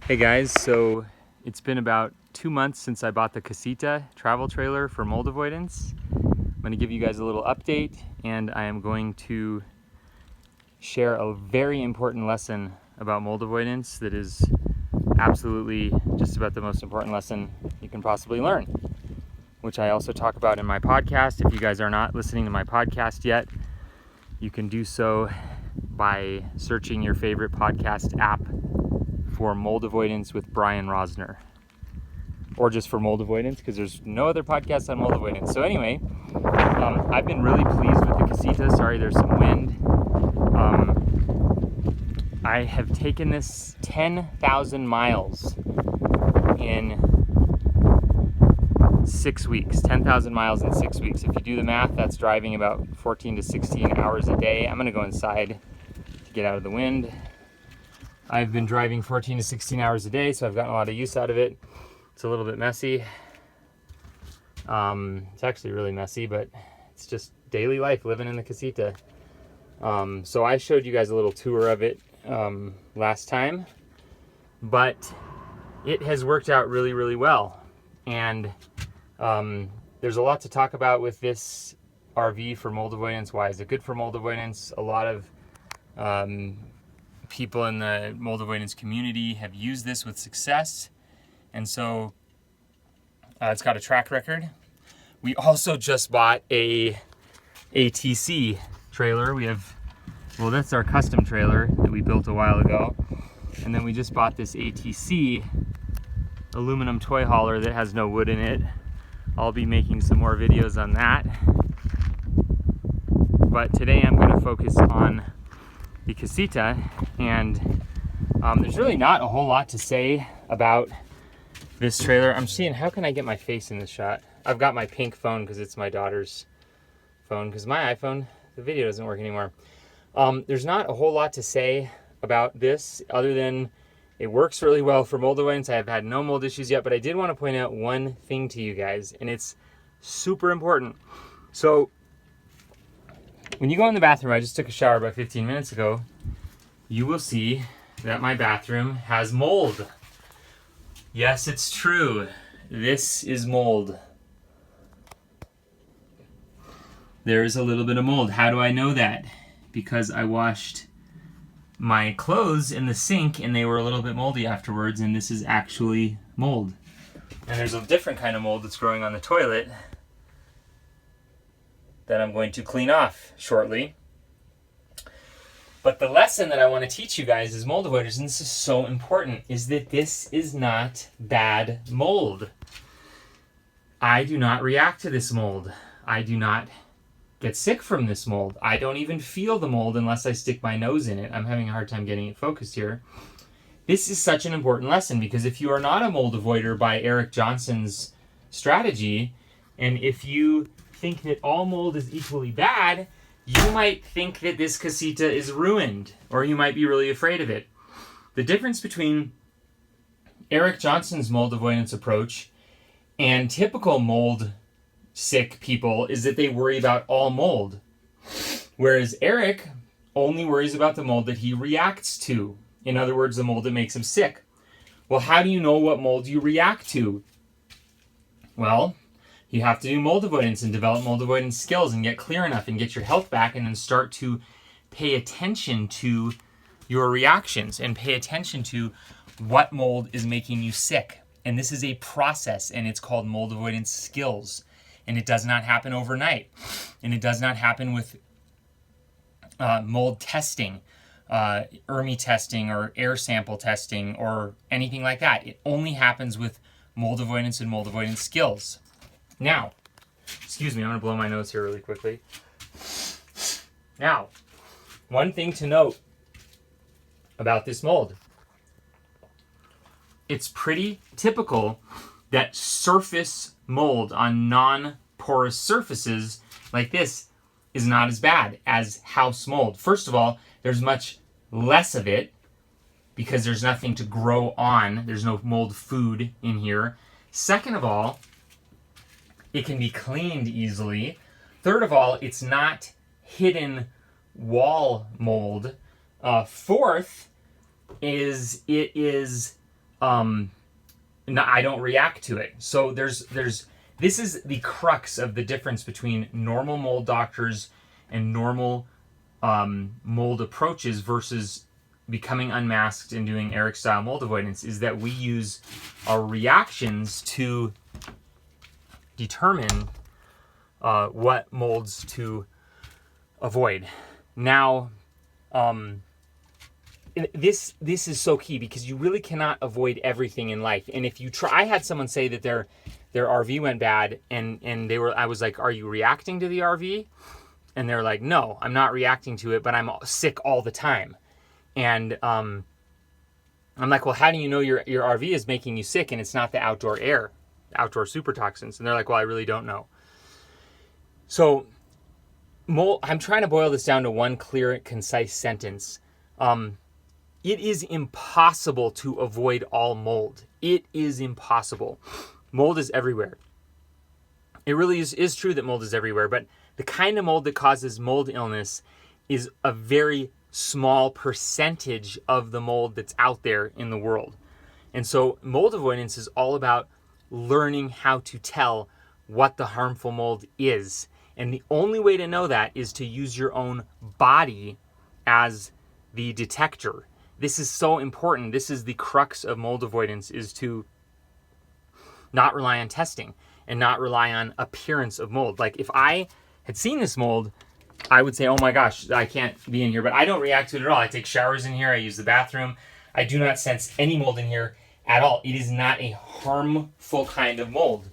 Hey guys, so it's been about 2 months since I bought the Casita travel trailer for mold avoidance. I'm going to give you guys a little update, and I am going to share a very important lesson about mold avoidance that is absolutely just about the most important lesson you can possibly learn, which I also talk about in my podcast. If you guys are not listening to my podcast yet, you can do so by searching your favorite podcast app for mold avoidance with Brian Rosner, or just for mold avoidance, because there's no other podcast on mold avoidance. So anyway, I've been really pleased with the Casita. Sorry, there's some wind. I have taken this 10,000 miles in 6 weeks. 10,000 miles in 6 weeks. If you do the math, that's driving about 14 to 16 hours a day. I'm going to go inside to get out of the wind. I've been driving 14 to 16 hours a day, so I've gotten a lot of use out of it. It's a little bit messy. It's actually really messy, but it's just daily life living in the Casita. So I showed you guys a little tour of it last time, but it has worked out really, really well. And there's a lot to talk about with this RV for mold avoidance. Why is it good for mold avoidance? A lot of people in the mold avoidance community have used this with success, and so it's got a track record. We also just bought a ATC trailer. That's our custom trailer that we built a while ago, and then we just bought this ATC aluminum toy hauler that has no wood in it. I'll be making some more videos on that, but today I'm going to focus on the Casita, and there's really not a whole lot to say about this trailer. I'm seeing, how can I get my face in this shot? I've got my pink phone because it's my daughter's phone, because my iPhone, the video doesn't work anymore. There's not a whole lot to say about this other than it works really well for mold avoidance. I have had no mold issues yet, but I did want to point out one thing to you guys, and it's super important. So when you go in the bathroom, I just took a shower about 15 minutes ago, you will see that my bathroom has mold. Yes, it's true. This is mold. There is a little bit of mold. How do I know that? Because I washed my clothes in the sink and they were a little bit moldy afterwards, and this is actually mold. And there's a different kind of mold that's growing on the toilet that I'm going to clean off shortly. But the lesson that I want to teach you guys as mold avoiders, and this is so important, is that this is not bad mold. I do not react to this mold. I do not get sick from this mold. I don't even feel the mold unless I stick my nose in it. I'm having a hard time getting it focused here. This is such an important lesson, because if you are not a mold avoider by Eric Johnson's strategy, and if you think that all mold is equally bad, you might think that this Casita is ruined, or you might be really afraid of it. The difference between Eric Johnson's mold avoidance approach and typical mold sick people is that they worry about all mold, whereas Eric only worries about the mold that he reacts to. In other words, the mold that makes him sick. Well, how do you know what mold you react to? Well, you have to do mold avoidance and develop mold avoidance skills and get clear enough and get your health back, and then start to pay attention to your reactions and pay attention to what mold is making you sick. And this is a process, and it's called mold avoidance skills. And it does not happen overnight. And it does not happen with mold testing, ERMI testing, or air sample testing, or anything like that. It only happens with mold avoidance and mold avoidance skills. Now, excuse me, I'm going to blow my nose here really quickly. Now, one thing to note about this mold. It's pretty typical that surface mold on non-porous surfaces like this is not as bad as house mold. First of all, there's much less of it because there's nothing to grow on. There's no mold food in here. Second of all, it can be cleaned easily. Third of all, it's not hidden wall mold. Fourth is it is I don't react to it. So this is the crux of the difference between normal mold doctors and normal mold approaches versus becoming unmasked and doing Eric style mold avoidance, is that we use our reactions to determine what molds to avoid. Now, this is so key because you really cannot avoid everything in life. And if you try, I had someone say that their RV went bad, and I was like, "Are you reacting to the RV?" And they're like, "No, I'm not reacting to it, but I'm sick all the time." And I'm like, "Well, how do you know your RV is making you sick and it's not the outdoor air, outdoor super toxins?" And they're like, "Well, I really don't know." So I'm trying to boil this down to one clear, concise sentence. It is impossible to avoid all mold. It is impossible. Mold is everywhere. It really is true that mold is everywhere, but the kind of mold that causes mold illness is a very small percentage of the mold that's out there in the world. And so mold avoidance is all about learning how to tell what the harmful mold is. And the only way to know that is to use your own body as the detector. This is so important. This is the crux of mold avoidance, is to not rely on testing and not rely on appearance of mold. Like if I had seen this mold, I would say, "Oh my gosh, I can't be in here," but I don't react to it at all. I take showers in here. I use the bathroom. I do not sense any mold in here at all. It is not a harmful kind of mold.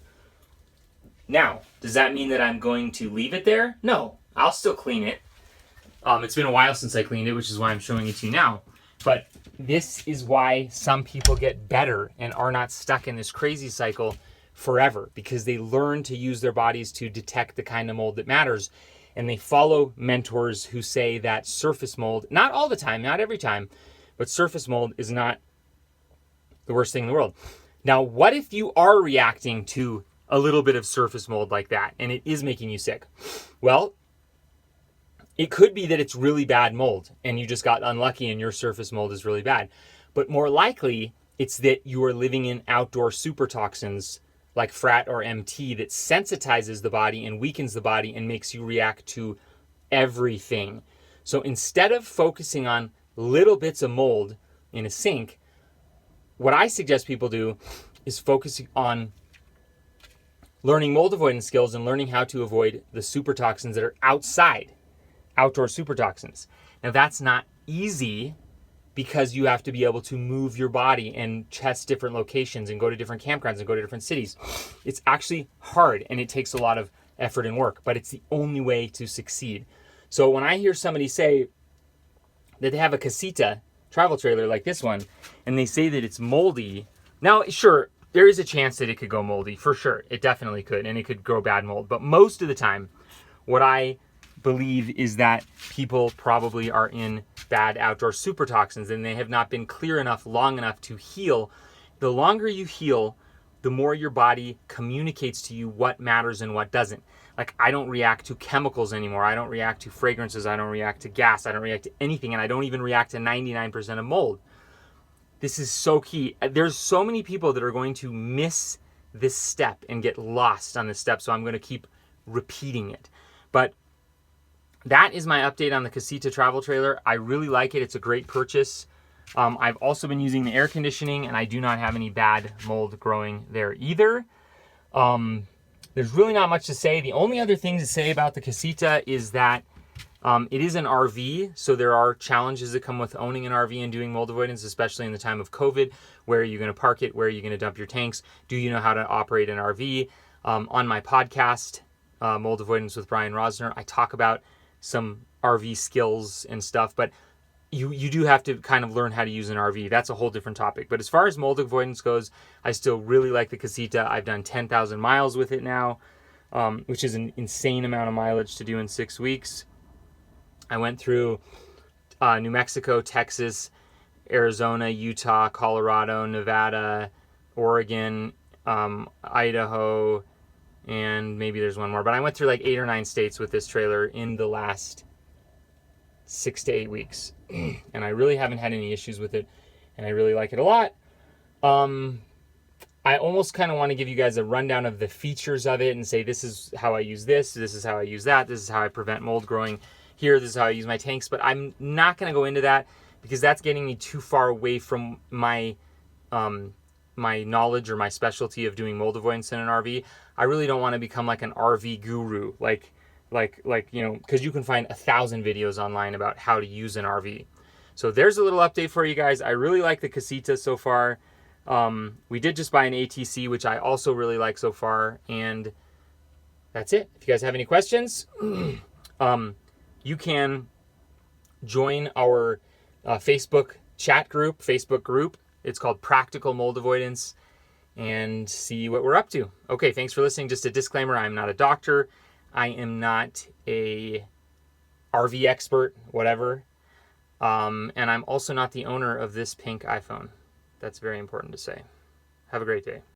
Now, does that mean that I'm going to leave it there? No, I'll still clean it. It's been a while since I cleaned it, which is why I'm showing it to you now. But this is why some people get better and are not stuck in this crazy cycle forever, because they learn to use their bodies to detect the kind of mold that matters. And they follow mentors who say that surface mold, not all the time, not every time, but surface mold is not the worst thing in the world. Now, what if you are reacting to a little bit of surface mold like that and it is making you sick? Well, it could be that it's really bad mold and you just got unlucky and your surface mold is really bad. But more likely, it's that you are living in outdoor super toxins like frat or MT that sensitizes the body and weakens the body and makes you react to everything. So instead of focusing on little bits of mold in a sink, what I suggest people do is focus on learning mold avoidance skills and learning how to avoid the super toxins that are outside, outdoor super toxins. Now that's not easy because you have to be able to move your body and test different locations and go to different campgrounds and go to different cities. It's actually hard and it takes a lot of effort and work, but it's the only way to succeed. So when I hear somebody say that they have a Casita travel trailer like this one and they say that it's moldy, now sure, there is a chance that it could go moldy, for sure. It definitely could, and it could grow bad mold. But most of the time, what I believe is that people probably are in bad outdoor super toxins and they have not been clear enough long enough to heal. The longer you heal, the more your body communicates to you what matters and what doesn't. Like, I don't react to chemicals anymore. I don't react to fragrances. I don't react to gas. I don't react to anything. And I don't even react to 99% of mold. This is so key. There's so many people that are going to miss this step and get lost on this step. So I'm going to keep repeating it. But that is my update on the Casita travel trailer. I really like it. It's a great purchase. I've also been using the air conditioning and I do not have any bad mold growing there either. There's really not much to say. The only other thing to say about the Casita is that it is an RV, so there are challenges that come with owning an RV and doing mold avoidance, especially in the time of COVID. Where are you going to park it? Where are you going to dump your tanks? Do you know how to operate an RV? On my podcast, Mold Avoidance with Brian Rosner, I talk about some RV skills and stuff, but you do have to kind of learn how to use an RV. That's a whole different topic. But as far as mold avoidance goes, I still really like the Casita. I've done 10,000 miles with it now, which is an insane amount of mileage to do in 6 weeks. I went through New Mexico, Texas, Arizona, Utah, Colorado, Nevada, Oregon, Idaho, and maybe there's one more. But I went through like 8 or 9 states with this trailer in the last 6 to 8 weeks. And I really haven't had any issues with it. And I really like it a lot. I almost kind of want to give you guys a rundown of the features of it and say, this is how I use this is how I use that, this is how I prevent mold growing here, this is how I use my tanks. But I'm not going to go into that because that's getting me too far away from my my knowledge or my specialty of doing mold avoidance in an RV. I really don't want to become like an RV guru, like you know, because you can find 1,000 videos online about how to use an RV. So there's a little update for you guys. I really like the Casita so far. We did just buy an ATC, which I also really like so far, and that's it. If you guys have any questions, you can join our Facebook group. It's called Practical Mold Avoidance, and see what we're up to. Okay, thanks for listening. Just a disclaimer, I'm not a doctor. I am not a RV expert, whatever. And I'm also not the owner of this pink iPhone. That's very important to say. Have a great day.